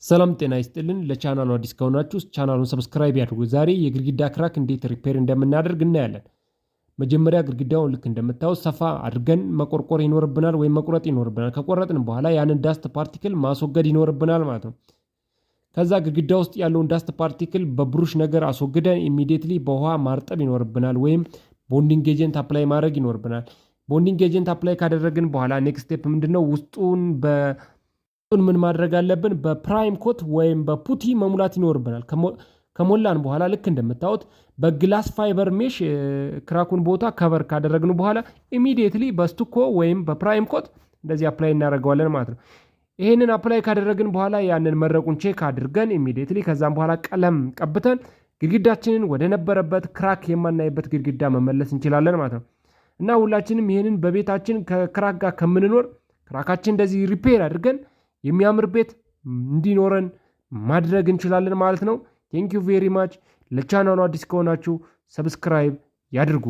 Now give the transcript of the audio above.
ሰላም ጤና ይስጥልን ለቻናሉ አዲስ ከሆናችሁ ቻናሉን ሰብስክራይብ ያድርጉ። ዛሬ የግድግዳ ክራክ እንዴት ሪፔር እንደምናደርግ እናያለን። መጀመሪያ ግድግዳውን ልክ እንደምታዩት ሰፋ አድርገን መቆርቆር ይኖርብናል ወይም መቁረጥ ይኖርብናል። ከቆረጥን በኋላ ያንን ዳስት ፓርቲክል ማስወገድ ይኖርብናል ማለት ነው። ከዛ ግድግዳ ውስጥ ያለውን ዳስት ፓርቲክል በብሩሽ ነገር አስወግደን ኢሚዲየትሊ በውሃ ማርጠብ ይኖርብናል ወይም ቦንዲንግ ኤጀንት አፕላይ ማድረግ ይኖርብናል። ቦንዲንግ ኤጀንት አፕላይ ካደረግን በኋላ ኔክስት ስቴፕ ምንድነው? ውስጡን ምን ማድረግ አለብን? በፕራይም ኮት ወይም በፑቲ መሙላት ይኖርብናል። ከሞላን በኋላ ልክ እንደምታዩት በግላስ ፋይበር ሜሽ ክራኩን ቦታ ከቨር ካደረግን በኋላ ኢሚዲየትሊ በስቱኮ ወይም በፕራይም ኮት እንደዚህ አፕላይ እናደርገዋለን ማለት ነው። ይሄንን አፕላይ ካደረግን በኋላ ያንን መረቁን ቼክ አድርገን ኢሚዲየትሊ ከዛም በኋላ ቀለም ቀብተን ግድግዳችንን ወደ ነበረበት ክራክ የማናይበት ግድግዳ መመለስ እንችላለን ማለት ነው። እና ሁላችንም ይሄንን በቤታችን ከክራክ ጋር ከምንኖር ክራካችን እንደዚህ ሪፔር አድርገን የሚያምር ቤት እንዲኖረን ማድረግ እንችላለን ማለት ነው። ቴንክ ዩ ቬሪ ማች። ለቻናሉ አዲስ ከሆናችሁ ሰብስክራይብ ያድርጉ።